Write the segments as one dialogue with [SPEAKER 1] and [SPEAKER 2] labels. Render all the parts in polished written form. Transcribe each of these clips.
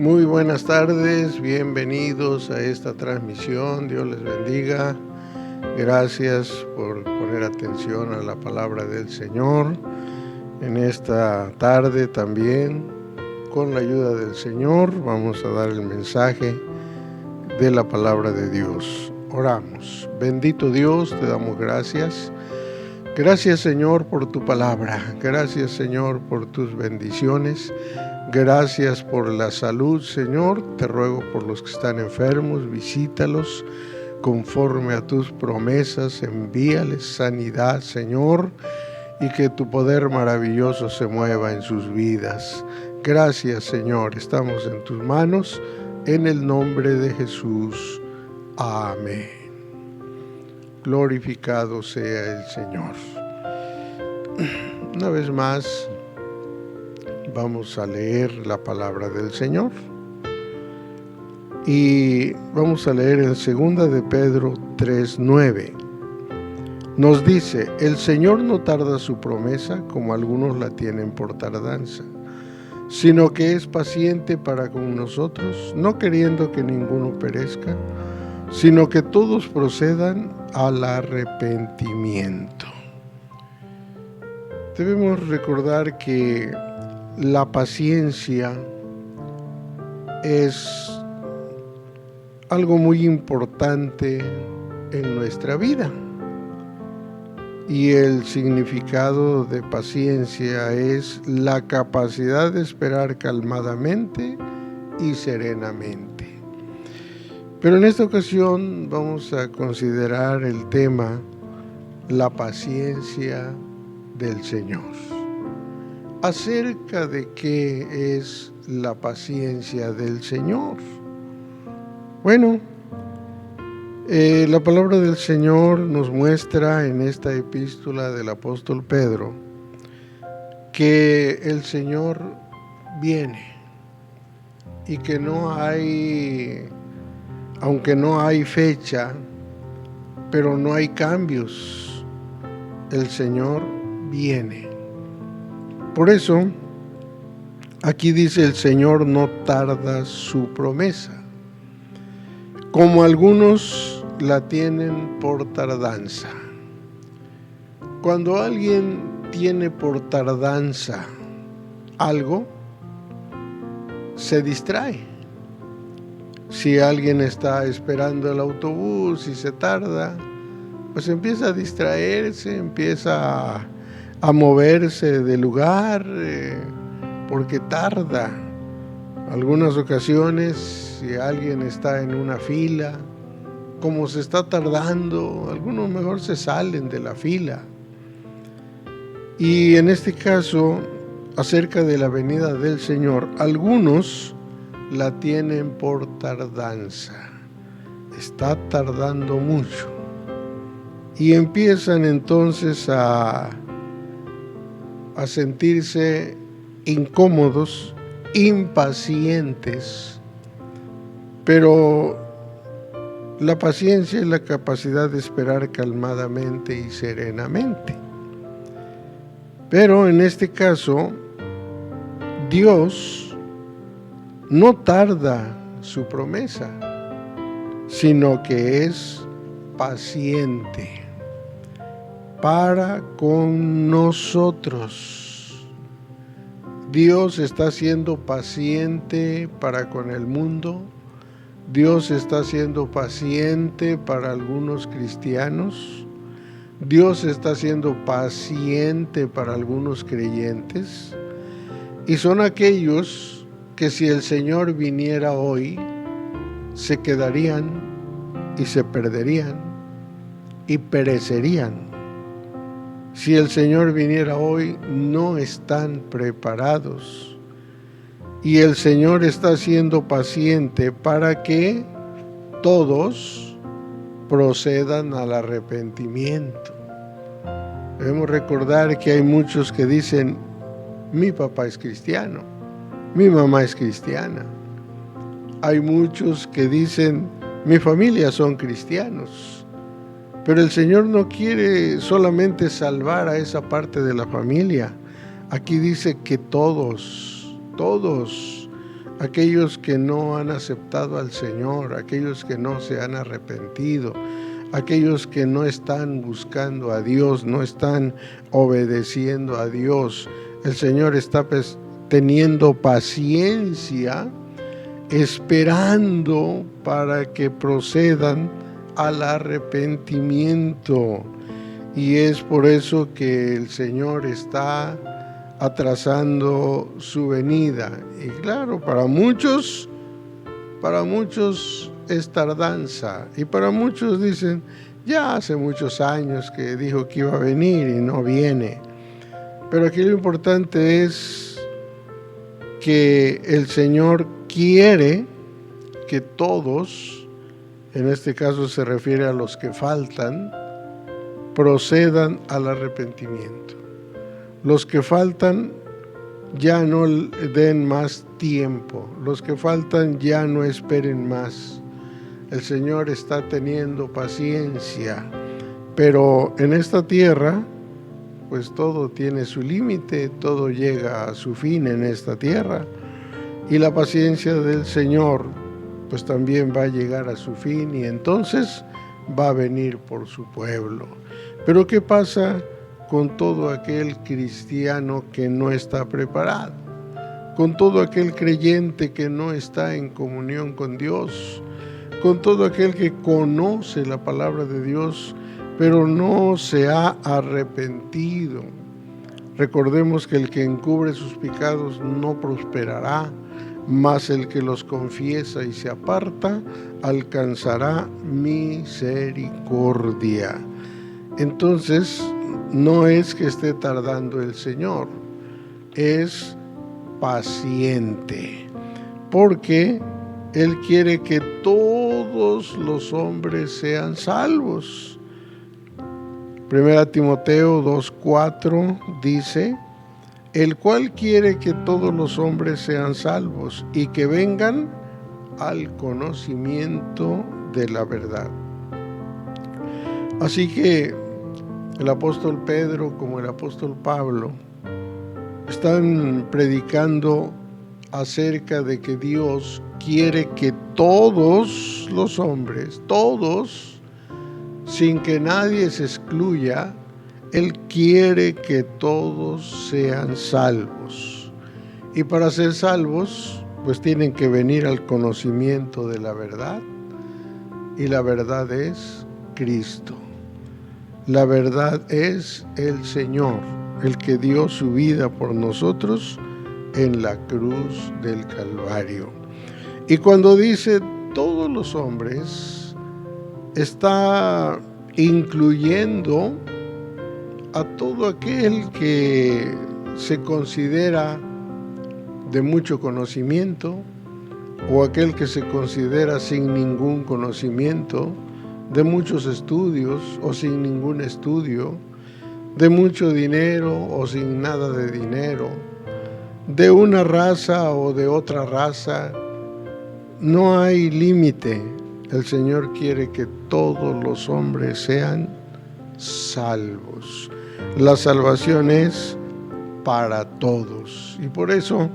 [SPEAKER 1] Muy buenas tardes, bienvenidos a esta transmisión, Dios les bendiga. Gracias por poner atención a la palabra del Señor. En esta tarde también, con la ayuda del Señor, vamos a dar el mensaje de la palabra de Dios. Oramos. Bendito Dios, te damos gracias. Gracias, Señor, por tu palabra. Gracias, Señor, por tus bendiciones. Gracias por la salud, Señor. Te ruego por los que están enfermos, visítalos conforme a tus promesas. Envíales sanidad, Señor, y que tu poder maravilloso se mueva en sus vidas. Gracias, Señor. Estamos en tus manos, en el nombre de Jesús. Amén. Glorificado sea el Señor. Una vez más, vamos a leer la palabra del Señor. Y vamos a leer en 2 de Pedro 3:9. Nos dice: el Señor no tarda su promesa, como algunos la tienen por tardanza, sino que es paciente para con nosotros, no queriendo que ninguno perezca, sino que todos procedan al arrepentimiento. Debemos recordar que la paciencia es algo muy importante en nuestra vida. Y el significado de paciencia es la capacidad de esperar calmadamente y serenamente. Pero en esta ocasión vamos a considerar el tema la paciencia del Señor. ¿Acerca de qué es la paciencia del Señor? Bueno, la palabra del Señor nos muestra en esta epístola del apóstol Pedro que el Señor viene y que aunque no hay fecha, pero no hay cambios, el Señor viene. Por eso, aquí dice: el Señor no tarda su promesa, como algunos la tienen por tardanza. Cuando alguien tiene por tardanza algo, se distrae. Si alguien está esperando el autobús y se tarda, pues empieza a distraerse, empieza a moverse de lugar porque tarda. Algunas ocasiones, si alguien está en una fila, como se está tardando, algunos mejor se salen de la fila. Y en este caso, acerca de la venida del Señor, algunos la tienen por tardanza. Está tardando mucho. Y empiezan entonces a sentirse incómodos, impacientes. Pero la paciencia es la capacidad de esperar calmadamente y serenamente. Pero en este caso, Dios no tarda su promesa, sino que es paciente para con nosotros. Dios está siendo paciente para con el mundo. Dios está siendo paciente para algunos cristianos. Dios está siendo paciente para algunos creyentes. Y son aquellos que si el Señor viniera hoy, se quedarían y se perderían y perecerían. Si el Señor viniera hoy, no están preparados. Y el Señor está siendo paciente para que todos procedan al arrepentimiento. Debemos recordar que hay muchos que dicen: mi papá es cristiano, mi mamá es cristiana. Hay muchos que dicen: mi familia son cristianos. Pero el Señor no quiere solamente salvar a esa parte de la familia. Aquí dice que todos aquellos que no han aceptado al Señor, aquellos que no se han arrepentido, aquellos que no están buscando a Dios, no están obedeciendo a Dios. El Señor está teniendo paciencia, esperando para que procedan al arrepentimiento. Y es por eso que el Señor está atrasando su venida. Y claro, para muchos es tardanza. Y para muchos dicen, ya hace muchos años que dijo que iba a venir y no viene. Pero aquí lo importante es que el Señor quiere que todos, en este caso se refiere a los que faltan, procedan al arrepentimiento. Los que faltan ya no den más tiempo, los que faltan ya no esperen más. El Señor está teniendo paciencia, pero en esta tierra, pues todo tiene su límite, todo llega a su fin en esta tierra, y la paciencia del Señor, pues también va a llegar a su fin, y entonces va a venir por su pueblo. Pero ¿qué pasa con todo aquel cristiano que no está preparado? Con todo aquel creyente que no está en comunión con Dios, con todo aquel que conoce la palabra de Dios, pero no se ha arrepentido. Recordemos que el que encubre sus pecados no prosperará, mas el que los confiesa y se aparta alcanzará misericordia. Entonces, no es que esté tardando el Señor, es paciente, porque Él quiere que todos los hombres sean salvos. 1 Timoteo 2:4 dice, el cual quiere que todos los hombres sean salvos y que vengan al conocimiento de la verdad. Así que el apóstol Pedro como el apóstol Pablo están predicando acerca de que Dios quiere que todos los hombres, todos, sin que nadie se excluya, Él quiere que todos sean salvos. Y para ser salvos, pues tienen que venir al conocimiento de la verdad. Y la verdad es Cristo. La verdad es el Señor, el que dio su vida por nosotros en la cruz del Calvario. Y cuando dice todos los hombres, está incluyendo a todo aquel que se considera de mucho conocimiento o aquel que se considera sin ningún conocimiento, de muchos estudios o sin ningún estudio, de mucho dinero o sin nada de dinero, de una raza o de otra raza. No hay límite. El Señor quiere que todos los hombres sean salvos. La salvación es para todos. Y por eso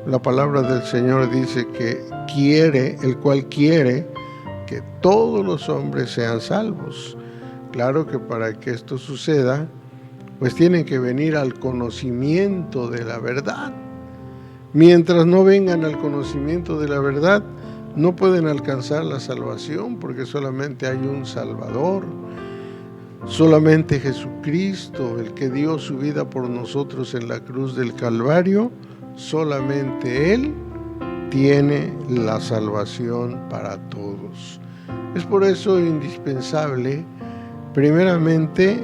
[SPEAKER 1] la palabra del Señor dice que quiere, el cual quiere que todos los hombres sean salvos. Claro que para que esto suceda, pues tienen que venir al conocimiento de la verdad. Mientras no vengan al conocimiento de la verdad, no pueden alcanzar la salvación, porque solamente hay un Salvador, solamente Jesucristo, el que dio su vida por nosotros en la cruz del Calvario, solamente Él tiene la salvación para todos. Es por eso indispensable, primeramente,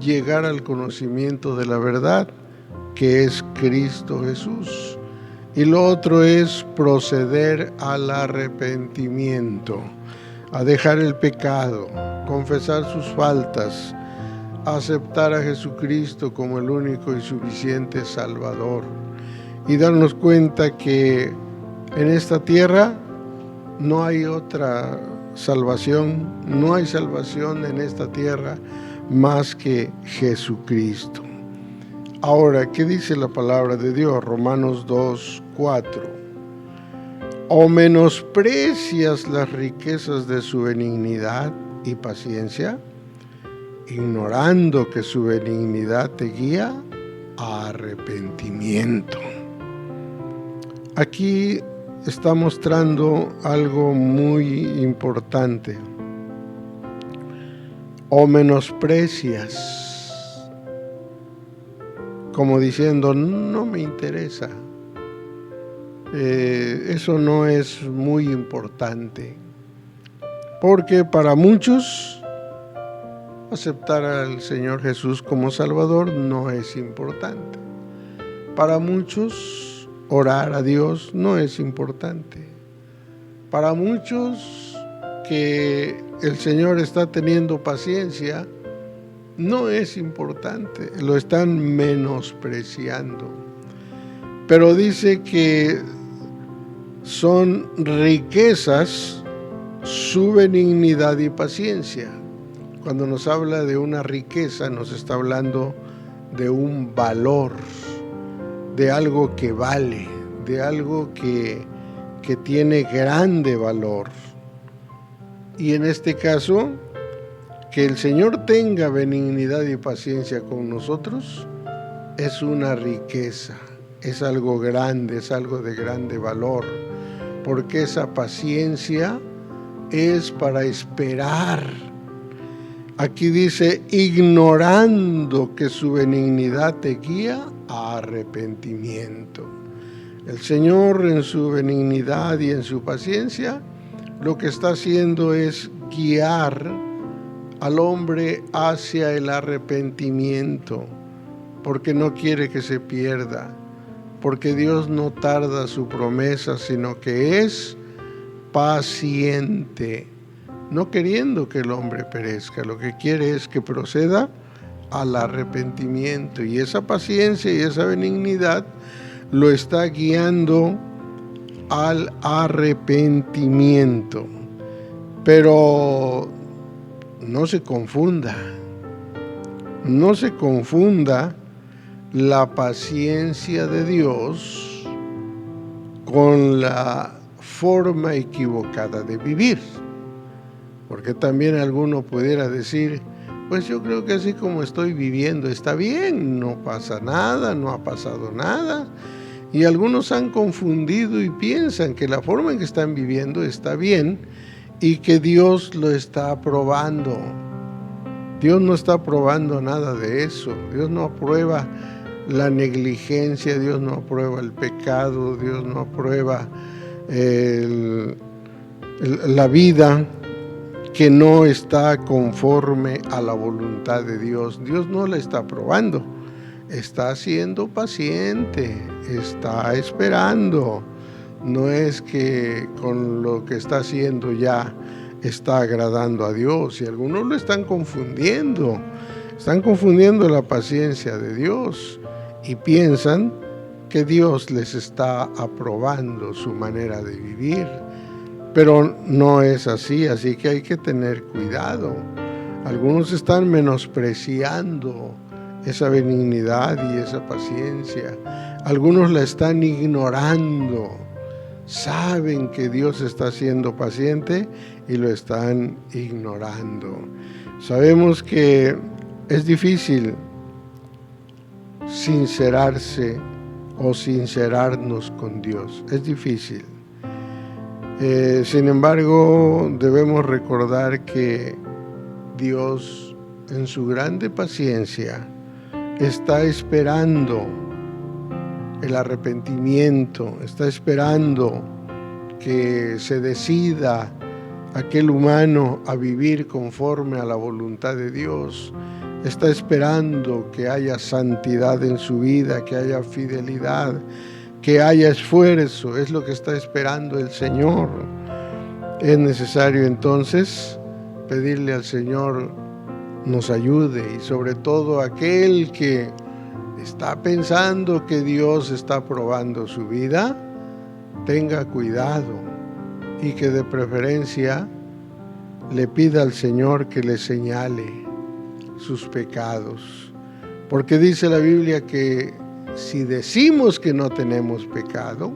[SPEAKER 1] llegar al conocimiento de la verdad, que es Cristo Jesús. Y lo otro es proceder al arrepentimiento, a dejar el pecado, confesar sus faltas, aceptar a Jesucristo como el único y suficiente Salvador, y darnos cuenta que en esta tierra no hay otra salvación, no hay salvación en esta tierra más que Jesucristo. Ahora, ¿qué dice la palabra de Dios? Romanos 2:4. ¿O menosprecias las riquezas de su benignidad y paciencia, ignorando que su benignidad te guía a arrepentimiento? Aquí está mostrando algo muy importante. ¿O menosprecias? Como diciendo, no me interesa. Eso no es muy importante, porque para muchos aceptar al Señor Jesús como Salvador no es importante. Para muchos orar a Dios no es importante. Para muchos que el Señor está teniendo paciencia no es importante, lo están menospreciando. Pero dice que son riquezas su benignidad y paciencia. Cuando nos habla de una riqueza, nos está hablando de un valor, de algo que vale, de algo que tiene grande valor. Y en este caso, que el Señor tenga benignidad y paciencia con nosotros es una riqueza, es algo grande, es algo de grande valor, porque esa paciencia es para esperar. Aquí dice, ignorando que su benignidad te guía a arrepentimiento. El Señor en su benignidad y en su paciencia lo que está haciendo es guiar al hombre hacia el arrepentimiento, porque no quiere que se pierda, porque Dios no tarda su promesa, sino que es paciente, no queriendo que el hombre perezca, lo que quiere es que proceda al arrepentimiento, y esa paciencia y esa benignidad lo está guiando al arrepentimiento. Pero no se confunda la paciencia de Dios con la forma equivocada de vivir, porque también alguno pudiera decir, pues yo creo que así como estoy viviendo está bien, no pasa nada, no ha pasado nada. Y algunos han confundido y piensan que la forma en que están viviendo está bien y que Dios lo está aprobando. Dios no está aprobando nada de eso. Dios no aprueba la negligencia, Dios no aprueba el pecado, Dios no aprueba la vida que no está conforme a la voluntad de Dios. Dios no la está aprobando. Está siendo paciente, está esperando. No es que con lo que está haciendo ya está agradando a Dios. Y algunos lo están confundiendo la paciencia de Dios y piensan que Dios les está aprobando su manera de vivir. Pero no es así, así que hay que tener cuidado. Algunos están menospreciando esa benignidad y esa paciencia. Algunos la están ignorando. Saben que Dios está siendo paciente y lo están ignorando. Sabemos que es difícil sincerarse o sincerarnos con Dios. Es difícil. Sin embargo, debemos recordar que Dios, en su grande paciencia, está esperando el arrepentimiento, está esperando que se decida aquel humano a vivir conforme a la voluntad de Dios, está esperando que haya santidad en su vida, que haya fidelidad, que haya esfuerzo. Es lo que está esperando el Señor. Es necesario entonces pedirle al Señor nos ayude, y sobre todo aquel que está pensando que Dios está probando su vida, tenga cuidado y que de preferencia le pida al Señor que le señale sus pecados, porque dice la Biblia que si decimos que no tenemos pecado,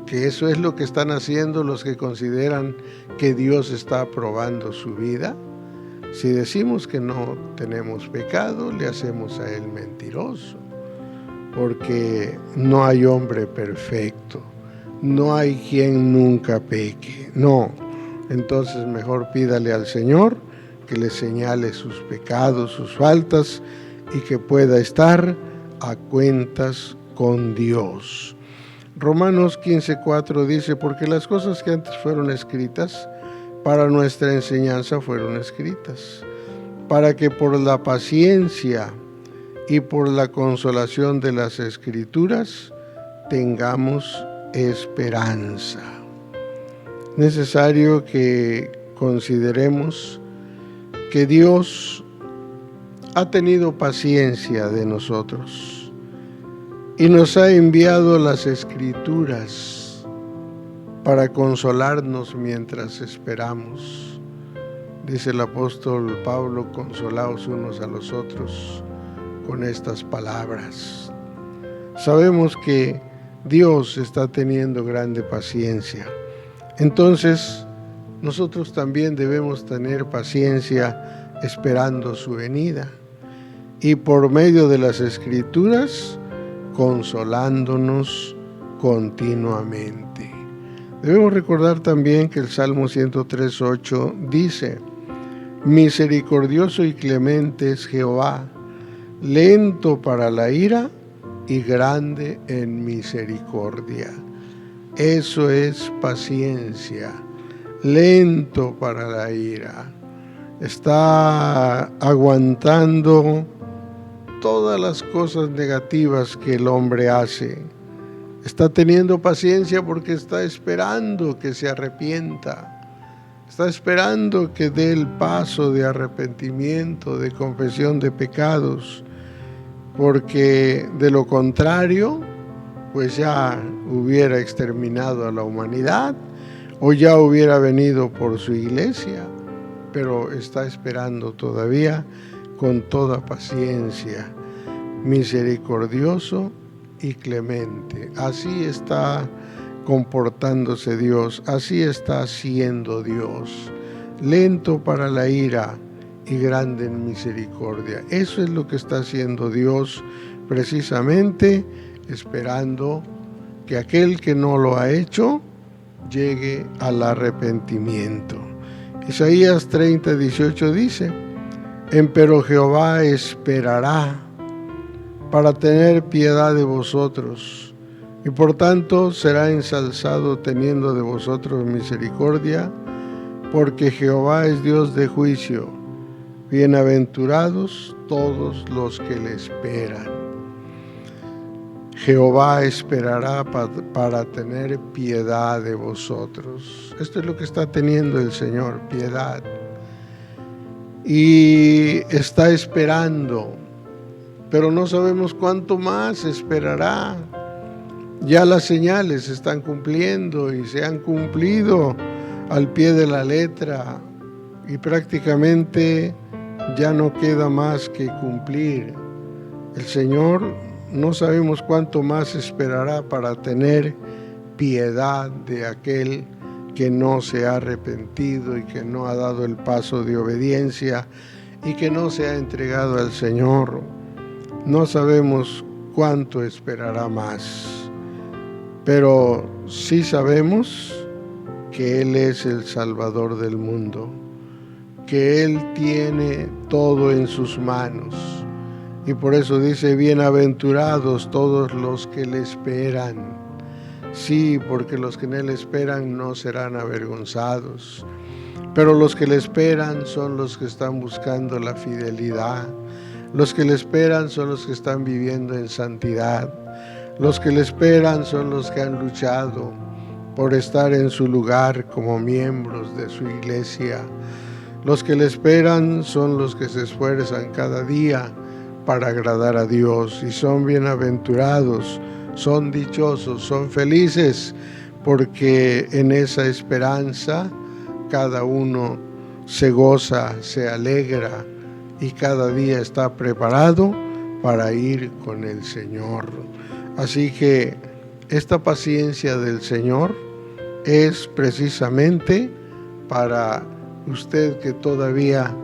[SPEAKER 1] que eso es lo que están haciendo los que consideran que Dios está aprobando su vida. Si decimos que no tenemos pecado, le hacemos a Él mentiroso, porque no hay hombre perfecto, no hay quien nunca peque. No, entonces mejor pídale al Señor que le señale sus pecados, sus faltas, y que pueda estar a cuentas con Dios. Romanos 15:4 dice: porque las cosas que antes fueron escritas para nuestra enseñanza fueron escritas, para que por la paciencia y por la consolación de las Escrituras tengamos esperanza. Necesario que consideremos que Dios ha tenido paciencia de nosotros y nos ha enviado las Escrituras para consolarnos mientras esperamos. Dice el apóstol Pablo: consolaos unos a los otros con estas palabras. Sabemos que Dios está teniendo grande paciencia. Entonces, nosotros también debemos tener paciencia esperando su venida, y por medio de las Escrituras consolándonos continuamente. Debemos recordar también que el Salmo 103:8 dice: misericordioso y clemente es Jehová, lento para la ira y grande en misericordia. Eso es paciencia, lento para la ira. Está aguantando todas las cosas negativas que el hombre hace. Está teniendo paciencia porque está esperando que se arrepienta. Está esperando que dé el paso de arrepentimiento, de confesión de pecados, porque de lo contrario, pues ya hubiera exterminado a la humanidad o ya hubiera venido por su iglesia, pero está esperando todavía con toda paciencia, misericordioso y clemente. Así está comportándose Dios, así está siendo Dios, lento para la ira y grande en misericordia. Eso es lo que está haciendo Dios, precisamente esperando que aquel que no lo ha hecho llegue al arrepentimiento. Isaías 30:18 dice: empero Jehová esperará para tener piedad de vosotros, y por tanto será ensalzado teniendo de vosotros misericordia, porque Jehová es Dios de juicio. Bienaventurados todos los que le esperan. Jehová esperará para tener piedad de vosotros. Esto es lo que está teniendo el Señor, piedad. Y está esperando, pero no sabemos cuánto más esperará. Ya las señales se están cumpliendo y se han cumplido al pie de la letra, y prácticamente ya no queda más que cumplir. El Señor no sabemos cuánto más esperará para tener piedad de aquel que no se ha arrepentido y que no ha dado el paso de obediencia y que no se ha entregado al Señor. No sabemos cuánto esperará más, pero sí sabemos que Él es el Salvador del mundo, que Él tiene todo en sus manos, y por eso dice: bienaventurados todos los que le esperan. Sí, porque los que en Él esperan no serán avergonzados, pero los que le esperan son los que están buscando la fidelidad, los que le esperan son los que están viviendo en santidad, los que le esperan son los que han luchado por estar en su lugar como miembros de su iglesia. Los que le esperan son los que se esfuerzan cada día para agradar a Dios, y son bienaventurados, son dichosos, son felices, porque en esa esperanza cada uno se goza, se alegra, y cada día está preparado para ir con el Señor. Así que Esta paciencia del Señor es precisamente para usted que todavía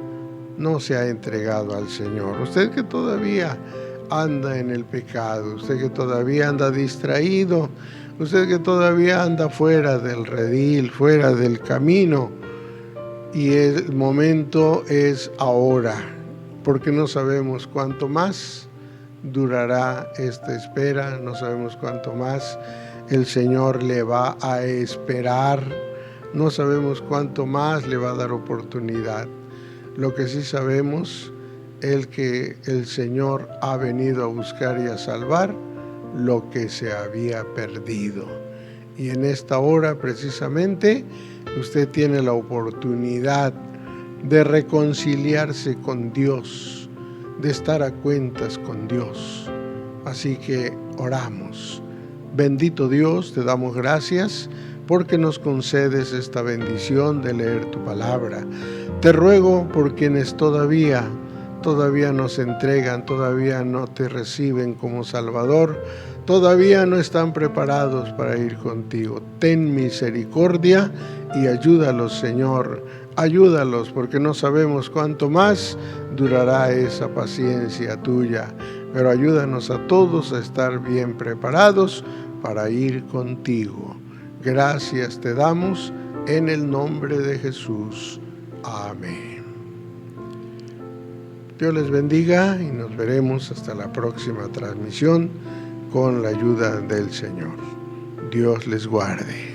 [SPEAKER 1] no se ha entregado al Señor, usted que todavía anda en el pecado, usted que todavía anda distraído, usted que todavía anda fuera del redil, fuera del camino, y el momento es ahora, porque no sabemos cuánto más durará esta espera, no sabemos cuánto más el Señor le va a esperar, no sabemos cuánto más le va a dar oportunidad. Lo que sí sabemos es que el Señor ha venido a buscar y a salvar lo que se había perdido. Y en esta hora precisamente usted tiene la oportunidad de reconciliarse con Dios, de estar a cuentas con Dios. Así que oramos. Bendito Dios, te damos gracias porque nos concedes esta bendición de leer tu palabra. Te ruego por quienes todavía nos entregan, todavía no te reciben como Salvador, todavía no están preparados para ir contigo. Ten misericordia y ayúdalos, Señor. Ayúdalos, porque no sabemos cuánto más durará esa paciencia tuya. Pero ayúdanos a todos a estar bien preparados para ir contigo. Gracias te damos en el nombre de Jesús. Amén. Dios les bendiga y nos veremos hasta la próxima transmisión con la ayuda del Señor. Dios les guarde.